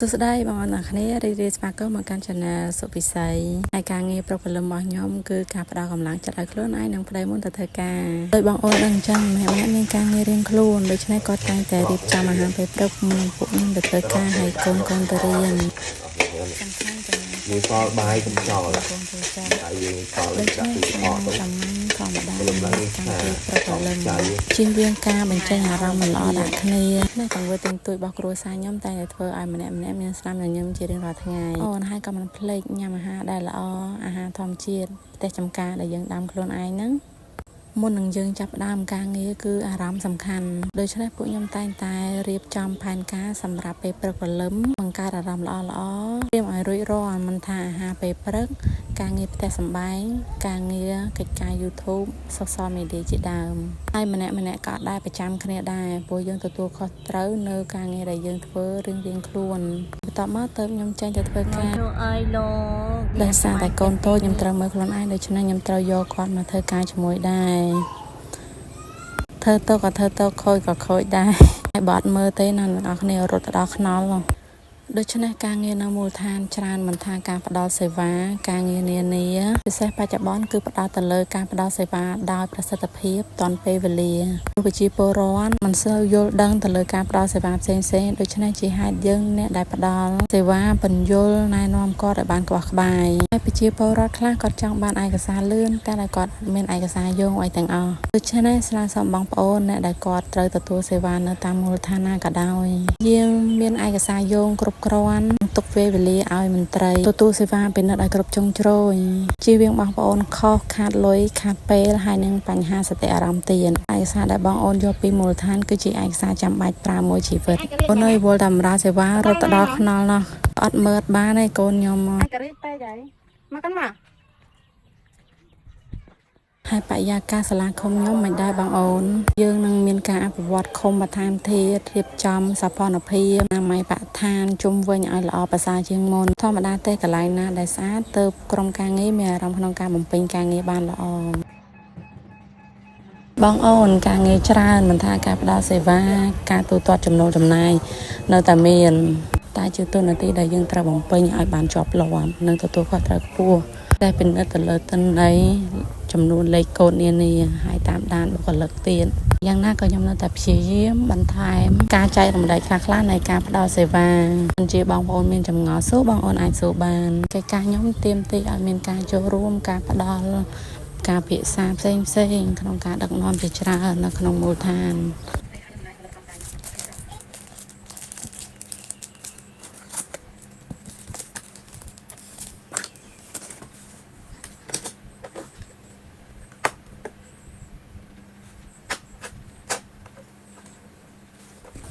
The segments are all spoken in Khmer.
សួស្តីបងប្អូនទាំងគ្នារីករាយស្វាគមន៍មកកាន់ Channel សុពិសីហើយការងារប្រកបលំរបស់ខ្ញុំគឺការផ្ដល់កម្លាំងចិត្តឲ្យខ្លួនឯងនិងប្តីមុនទៅធ្វើការដោយបងប្អូនដឹងអញ្ចឹងម្នាក់មានការងាររៀងខ្លួនដូច្នេះគាត់តែងតែរៀបចំអាហារពេលព្រឹកមុនពួកខ្ញុំទៅធ្វើការហើយកូនទៅរៀនសំខាន់ចំណែកយើងសល់បាយកុំចោលកូនទៅចាស់ហើយយើងសល់ដូចចាក់នេះពីសាអត់ទៅមញ្ញធម្មតាតាំងពីប្រកបលំចាយជៀសវាងការបញ្ចេញអារម្មណ៍មិនល្អដាក់គ្នានៅទង្វើទិញទួយរបស់គ្រួសារខ្ញុំតែធ្វើឲ្យម្នាក់មានស្នាមញញឹមជារៀងរាល់ថ្ងៃអូនហើយក៏មិនភ្លេចញ៉ាំអាហារដែលល្អអាហារធម្មជាតិផ្ទះចំការដែលយើងដាំខ្លួនឯងហ្នឹងមុននឹងយើងចាប់ផ្ដើមការងារគឺអារម្មណ៍សំខាន់ដូច្នេះពួកខ្ញុំតែងតែរៀបចំផែនការសម្រាប់ពេលព្រឹកព្រលឹមបង្កើតអារម្មណ៍ល្អត្រៀមឲ្យរួចរាល់មិនថាអាហារពេលព្រឹកការងារផ្ទះសម្បែងការងារកិច្ចការ YouTube Social Media ជាដើមហើយម្នាក់ក៏ដែរប្រចាំគ្នាដែរព្រោះយើងទទួលខុសត្រូវនៅការងារដែលយើងធ្វើរៀងខ្លួនបន្ទាប់មកទៅខ្ញុំចេញទៅធ្វើការឲ្យលោកដោយសារតែកូនតូចខ្ញុំត្រូវមើលខ្លួនឯងដូច្នេះខ្ញុំត្រូវយកគាត់មកធ្វើការជាមួយដែរធ្វើទៅក៏ធ្វើទៅខូចក៏ខូចដែរហើយបើអត់មើលទេណាអ្នកនរគ្នារត់ទៅដល់ខ្នល់ដូច្នេះការងារនៅមូលដ្ឋានច្រើនមិនថាការផ្ដល់សេវាការងារនានាពិសេសបច្ចុប្បន្នគឺផ្ដោតទៅលើការផ្ដល់សេវាដោយប្រសិទ្ធភាពទាន់ពេលវេលាប្រជាពលរដ្ឋមិនសូវយល់ដឹងទៅលើការផ្ដល់សេវាផ្សេងដូច្នេះជាហេតុយើងអ្នកដែលផ្ដល់សេវាពន្យល់ណែនាំគាត់ឲ្យបានក្បោះក្បាយហើយប្រជាពលរដ្ឋខ្លះគាត់ចង់បានឯកសារលឿនតែគាត់មានឯកសារយោងឲ្យទាំងអស់ដូច្នេះស្នើសុំបងប្អូនអ្នកដែលគាត់ត្រូវទទួលសេវានៅតាមមូលដ្ឋានណាក៏ដោយយើងមានឯកសារយោងគ្រប់គ្រាន់ទុកពេលវេលាឲ្យមន្ត្រីទទួលសេវាពិនិត្យឲ្យគ្រប់ចុងជ្រោយជៀសវាងបងប្អូនខុសខាតលុយខាតពេលហើយនឹងបញ្ហាសតិអារម្មណ៍ទៀតឯកសារដែលបងអូនយកពីមូលដ្ឋានគឺជាឯកសារចាំបាច់ប្រើមួយជីវិតអូនអើយវល់តែបម្រើសេវារត់ទៅដល់ខ្នល់ណោះអត់មើលបានទេកូនខ្ញុំមកការីពេកហើយមកកាន់មកហើយបរិយាកាសសាលាឃុំខ្ញុំមិនដែរបងអូនយើងនឹងមានការអភិវឌ្ឍឃុំបន្ថែមទៀតរៀបចំសោភ័ណភាពអនាម័យបរិស្ថានជុំវិញឲ្យល្អប្រសើរជាងមុនធម្មតាទេកន្លែងណាដែលស្អាតទៅក្រុមការងារមានអារម្មណ៍ក្នុងការបំពេញការងារបានល្អបងអូនការងារច្រើនមិនថាការផ្ដល់សេវាការទូទាត់ចំណូលចំណាយនៅតែមានតែជាទូនាទីដែលយើងត្រូវបំពេញឲ្យបានជាប់លាប់និងទទួលខុសត្រូវខ្ពស់តែពិនិត្យទៅលើទិន្នន័យចំនួនលេខកូដនានាហើយតាមដានបុគ្គលិកទៀតយ៉ាងណាក៏ខ្ញុំនៅតែព្យាយាមបន្ថែមការចែករំលែកខ្លះនៃការផ្ដល់សេវាមិនជាបងប្អូនមានចម្ងល់សួរបងប្អូនអាចសួរបានកិច្ចការខ្ញុំទាមទារឲ្យមានការចូលរួមការផ្ដល់ការពិភាក្សាផ្សេងក្នុងការដឹកនាំជាច្រើននៅក្នុងមូលដ្ឋាន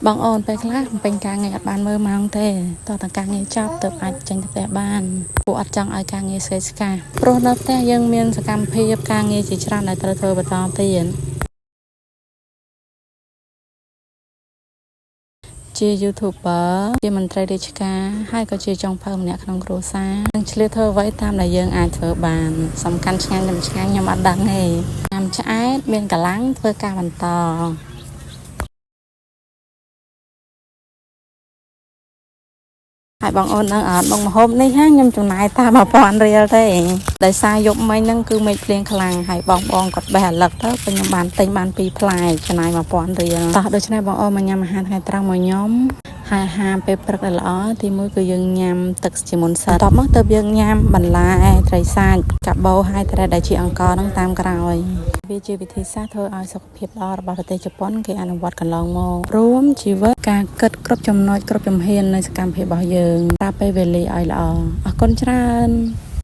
បងអូនពេលខ្លះពេញការងារអត់បានមើលម៉ោងទេតោះតែការងារចប់ទៅអាចចេញទៅផ្ទះបានពួកអត់ចង់ឲ្យការងារស្កេតស្កាព្រោះនៅផ្ទះយើងមានសកម្មភាពការងារជាច្រើនដែលត្រូវធ្វើបន្តទៀតជា YouTuber ជាមន្ត្រីរាជការហើយក៏ជាចុងភៅម្នាក់ក្នុងគ្រួសារនឹងឆ្លៀតធ្វើអ្វីតាមដែលយើងអាចធ្វើបានសំខាន់ឆ្ងាញ់ខ្ញុំអត់ដឹងទេតាមឆ្អែតមានកម្លាំងធ្វើការបន្តហើយបងអូននៅអត់បងមហូបនេះហាខ្ញុំចំណាយតាម1000រៀលទេដោយសារយប់មិញហ្នឹងគឺមេឃភ្លៀងខ្លាំងហើយបងគាត់បេះអាលឹកទៅខ្ញុំបានទិញបាន2ផ្លែចំណាយ1000រៀលតោះដូច្នេះបងអូនមកញ៉ាំអាហារថ្ងៃត្រង់មកខ្ញុំហើយអាហារពេលព្រឹកដែលល្អទីមួយគឺយើងញ៉ាំទឹកជាមុនសិនបន្ទាប់មកទៅយើងញ៉ាំបន្លែត្រីសាច់កាបូហើយត្រេះដែលជាអង្ករហ្នឹងតាមក្រោយវាជាវិធីសាស្ត្រធ្វើឲ្យសុខភាពល្អរបស់ប្រទេសជប៉ុនគេអនុវត្តកន្លងមករួមជីវិតការគិតគ្រប់ចំណុចគ្រប់ជំហាននៃសកម្មភាពរបស់យើងប្រើពេលវេលាឲ្យល្អអរគុណច្រើន